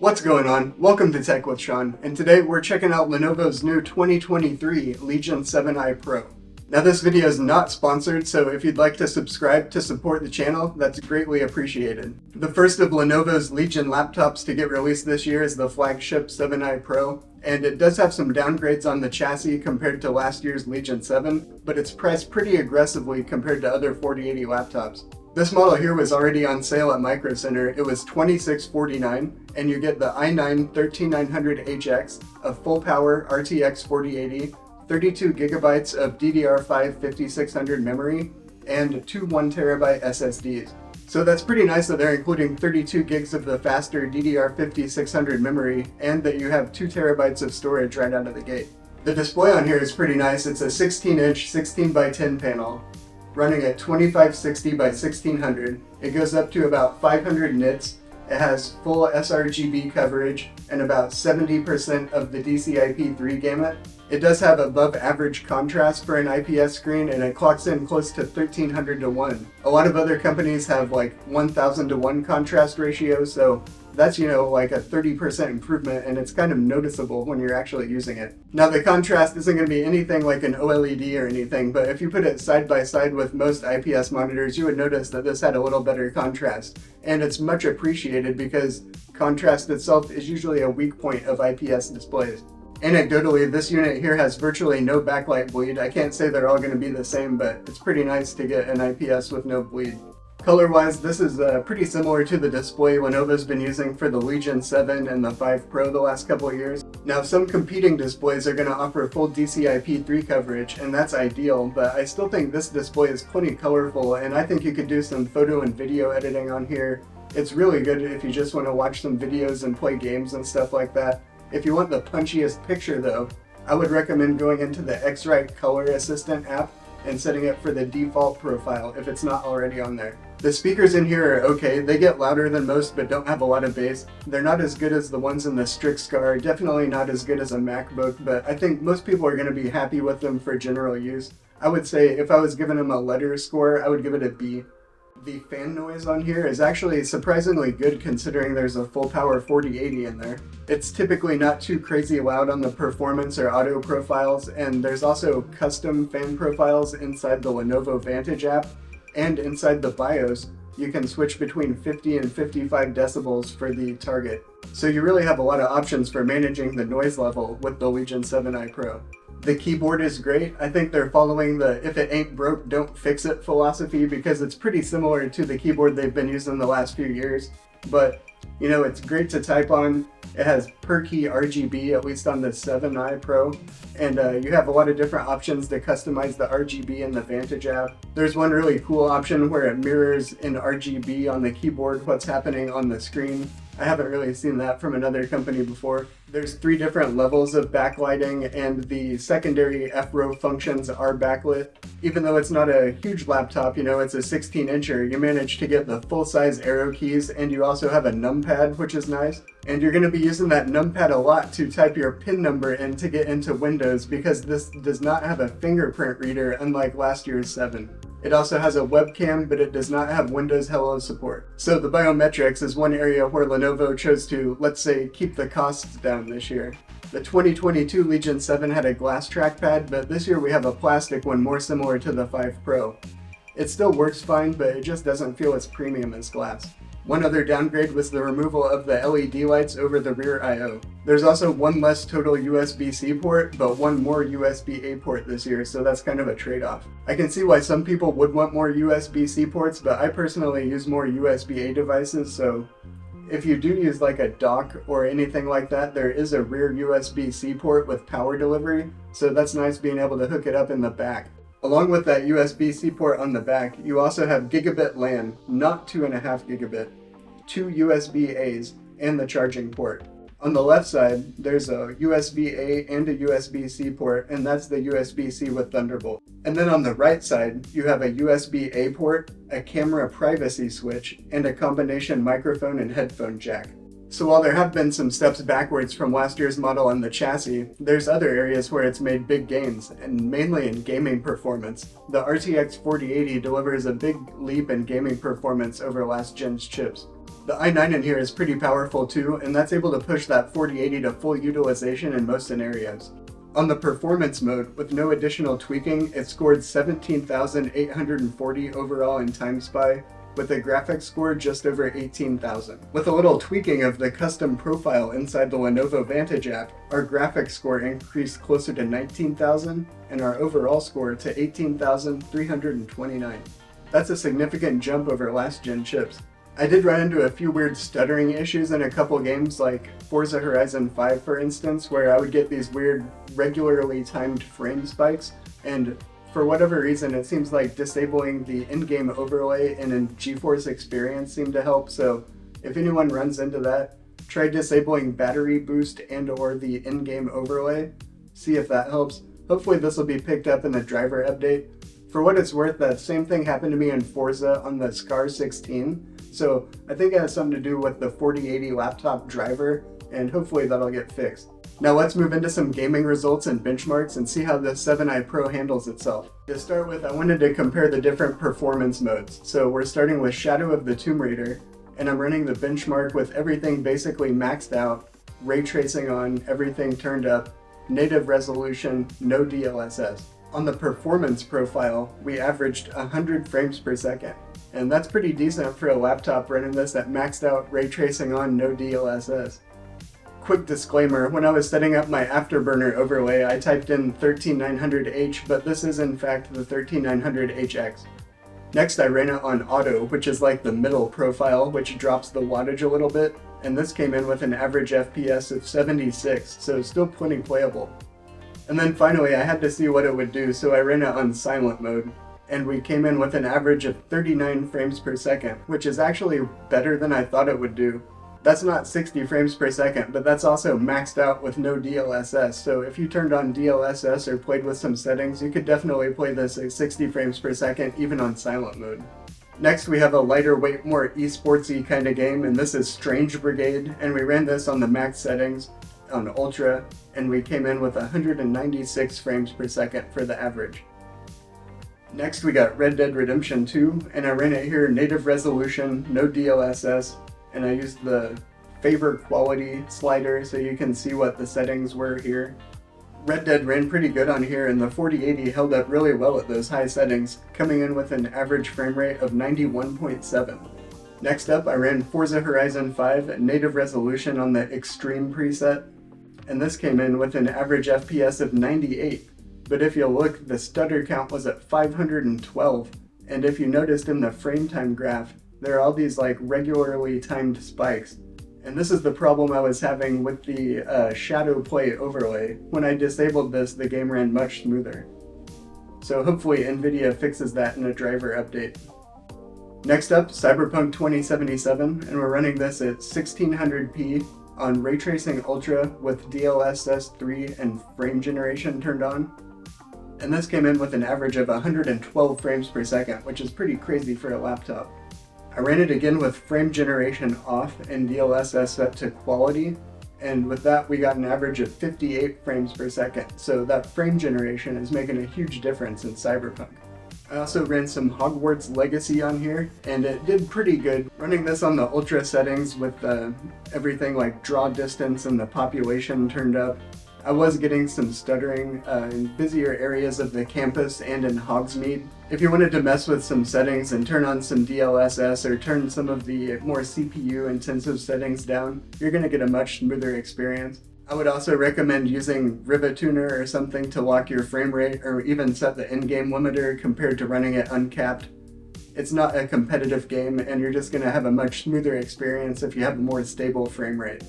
What's going on? Welcome to Tech with Sean, and today we're checking out Lenovo's new 2023 Legion 7i Pro. Now this video is not sponsored, so if you'd like to subscribe to support the channel, that's greatly appreciated. The first of Lenovo's Legion laptops to get released this year is the flagship 7i Pro, and it does have some downgrades on the chassis compared to last year's Legion 7, but it's priced pretty aggressively compared to other 4080 laptops. This model here was already on sale at Micro Center. It was $2649, and you get the i9-13900HX, a full power RTX 4080, 32 gigabytes of DDR5 5600 memory, and two 1TB SSDs. So that's pretty nice that they're including 32 gigs of the faster DDR 5600 memory, and that you have 2 terabytes of storage right out of the gate. The display on here is pretty nice. It's a 16-inch 16x10 panel, running at 2560 by 1600. It goes up to about 500 nits. It has full sRGB coverage and about 70% of the DCI-P3 gamut. It does have above average contrast for an IPS screen, and it clocks in close to 1300 to 1. A lot of other companies have like 1000 to 1 contrast ratio, so that's, like a 30% improvement, and it's kind of noticeable when you're actually using it. Now the contrast isn't going to be anything like an OLED or anything, but if you put it side by side with most IPS monitors, you would notice that this had a little better contrast. And it's much appreciated because contrast itself is usually a weak point of IPS displays. Anecdotally, this unit here has virtually no backlight bleed. I can't say they're all going to be the same, but it's pretty nice to get an IPS with no bleed. Color-wise, this is pretty similar to the display Lenovo's been using for the Legion 7 and the 5 Pro the last couple of years. Now, some competing displays are going to offer full DCI-P3 coverage, and that's ideal, but I still think this display is plenty colorful, and I think you could do some photo and video editing on here. It's really good if you just want to watch some videos and play games and stuff like that. If you want the punchiest picture though, I would recommend going into the X-Rite Color Assistant app and setting it for the default profile if it's not already on there. The speakers in here are okay. They get louder than most but don't have a lot of bass. They're not as good as the ones in the Strix-Scar, definitely not as good as a MacBook, but I think most people are going to be happy with them for general use. I would say if I was giving them a letter score, I would give it a B. The fan noise on here is actually surprisingly good considering there's a full power 4080 in there. It's typically not too crazy loud on the performance or audio profiles, and there's also custom fan profiles inside the Lenovo Vantage app, and inside the BIOS you can switch between 50 and 55 decibels for the target. So you really have a lot of options for managing the noise level with the Legion 7i Pro. The keyboard is great. I think they're following the if it ain't broke, don't fix it philosophy, because it's pretty similar to the keyboard they've been using the last few years. But, it's great to type on. It has per key RGB, at least on the 7i Pro. And you have a lot of different options to customize the RGB in the Vantage app. There's one really cool option where it mirrors in RGB on the keyboard what's happening on the screen. I haven't really seen that from another company before. There's 3 different levels of backlighting, and the secondary F-row functions are backlit. Even though it's not a huge laptop, it's a 16-incher, you manage to get the full-size arrow keys, and you also have a numpad, which is nice. And you're going to be using that numpad a lot to type your PIN number in to get into Windows, because this does not have a fingerprint reader, unlike last year's 7. It also has a webcam, but it does not have Windows Hello support. So the biometrics is one area where Lenovo chose to, let's say, keep the costs down this year. The 2022 Legion 7 had a glass trackpad, but this year we have a plastic one more similar to the 5 Pro. It still works fine, but it just doesn't feel as premium as glass. One other downgrade was the removal of the LED lights over the rear I/O. There's also one less total USB-C port, but one more USB-A port this year, so that's kind of a trade-off. I can see why some people would want more USB-C ports, but I personally use more USB-A devices, so if you do use like a dock or anything like that, there is a rear USB-C port with power delivery, so that's nice being able to hook it up in the back. Along with that USB-C port on the back, you also have gigabit LAN, not 2.5 gigabit, 2 USB-As, and the charging port. On the left side, there's a USB-A and a USB-C port, and that's the USB-C with Thunderbolt. And then on the right side, you have a USB-A port, a camera privacy switch, and a combination microphone and headphone jack. So while there have been some steps backwards from last year's model on the chassis, there's other areas where it's made big gains, and mainly in gaming performance. The RTX 4080 delivers a big leap in gaming performance over last gen's chips. The i9 in here is pretty powerful too, and that's able to push that 4080 to full utilization in most scenarios. On the performance mode, with no additional tweaking, it scored 17,840 overall in Time Spy, with a graphics score just over 18,000. With a little tweaking of the custom profile inside the Lenovo Vantage app, our graphics score increased closer to 19,000, and our overall score to 18,329. That's a significant jump over last gen chips. I did run into a few weird stuttering issues in a couple games, like Forza Horizon 5 for instance, where I would get these weird regularly timed frame spikes, and for whatever reason it seems like disabling the in-game overlay in a GeForce Experience seemed to help, so if anyone runs into that, try disabling battery boost and or the in-game overlay, see if that helps. Hopefully this will be picked up in the driver update. For what it's worth, that same thing happened to me in Forza on the Scar 16, so I think it has something to do with the 4080 laptop driver, and hopefully that'll get fixed. Now let's move into some gaming results and benchmarks and see how the 7i Pro handles itself. To start with, I wanted to compare the different performance modes. So we're starting with Shadow of the Tomb Raider, and I'm running the benchmark with everything basically maxed out, ray tracing on, everything turned up, native resolution, no DLSS. On the performance profile, we averaged 100 frames per second. And that's pretty decent for a laptop running this at maxed out ray tracing on, no DLSS. Quick disclaimer, when I was setting up my Afterburner overlay, I typed in 13900H, but this is in fact the 13900HX. Next I ran it on auto, which is like the middle profile, which drops the wattage a little bit, and this came in with an average FPS of 76, so still plenty playable. And then finally I had to see what it would do, so I ran it on silent mode, and we came in with an average of 39 frames per second, which is actually better than I thought it would do. That's not 60 frames per second, but that's also maxed out with no DLSS, so if you turned on DLSS or played with some settings, you could definitely play this at 60 frames per second even on silent mode. Next we have a lighter weight, more esportsy kind of game, and this is Strange Brigade, and we ran this on the max settings on Ultra, and we came in with 196 frames per second for the average. Next we got Red Dead Redemption 2, and I ran it here native resolution, no DLSS, and I used the favor quality slider so you can see what the settings were here. Red Dead ran pretty good on here, and the 4080 held up really well at those high settings, coming in with an average frame rate of 91.7. Next up I ran Forza Horizon 5 at native resolution on the Extreme preset, and this came in with an average FPS of 98. But if you look, the stutter count was at 512, and if you noticed in the frame time graph, there are all these like regularly timed spikes. And this is the problem I was having with the Shadow Play overlay. When I disabled this, the game ran much smoother. So hopefully NVIDIA fixes that in a driver update. Next up, Cyberpunk 2077, and we're running this at 1600p on Ray Tracing Ultra with DLSS 3 and frame generation turned on. And this came in with an average of 112 frames per second, which is pretty crazy for a laptop. I ran it again with frame generation off and DLSS set to quality, and with that we got an average of 58 frames per second, so that frame generation is making a huge difference in Cyberpunk. I also ran some Hogwarts Legacy on here, and it did pretty good. Running this on the ultra settings with everything like draw distance and the population turned up, I was getting some stuttering in busier areas of the campus and in Hogsmeade. If you wanted to mess with some settings and turn on some DLSS or turn some of the more CPU intensive settings down, you're going to get a much smoother experience. I would also recommend using Rivatuner or something to lock your frame rate, or even set the in-game limiter compared to running it uncapped. It's not a competitive game, and you're just going to have a much smoother experience if you have a more stable frame rate.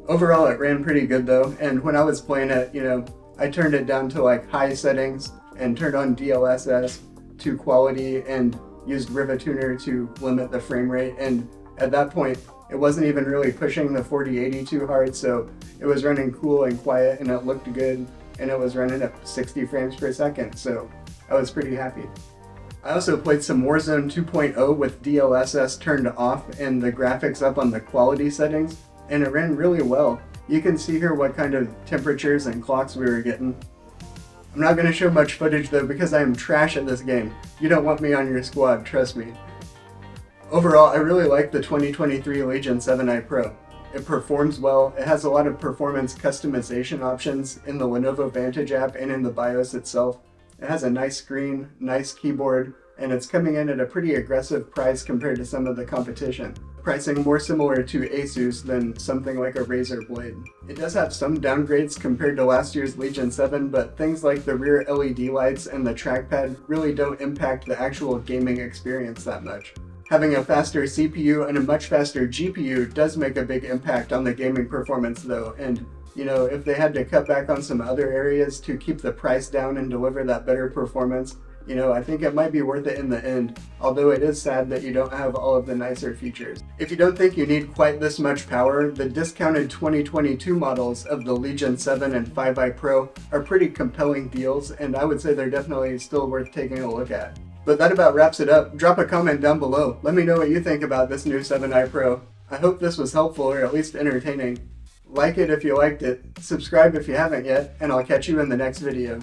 Overall, it ran pretty good though, and when I was playing it, I turned it down to like high settings and turned on DLSS to quality and used Rivatuner to limit the frame rate, and at that point, it wasn't even really pushing the 4080 too hard, so it was running cool and quiet and it looked good, and it was running at 60 frames per second, so I was pretty happy. I also played some Warzone 2.0 with DLSS turned off and the graphics up on the quality settings, and it ran really well. You can see here what kind of temperatures and clocks we were getting. I'm not going to show much footage though because I am trash at this game. You don't want me on your squad, trust me. Overall, I really like the 2023 Legion 7i Pro. It performs well, it has a lot of performance customization options in the Lenovo Vantage app and in the BIOS itself. It has a nice screen, nice keyboard, and it's coming in at a pretty aggressive price compared to some of the competition. Pricing more similar to Asus than something like a Razer Blade. It does have some downgrades compared to last year's Legion 7, but things like the rear LED lights and the trackpad really don't impact the actual gaming experience that much. Having a faster CPU and a much faster GPU does make a big impact on the gaming performance though, and if they had to cut back on some other areas to keep the price down and deliver that better performance, I think it might be worth it in the end, although it is sad that you don't have all of the nicer features. If you don't think you need quite this much power, the discounted 2022 models of the Legion 7 and 5i Pro are pretty compelling deals, and I would say they're definitely still worth taking a look at. But that about wraps it up. Drop a comment down below. Let me know what you think about this new 7i Pro. I hope this was helpful or at least entertaining. Like it if you liked it, subscribe if you haven't yet, and I'll catch you in the next video.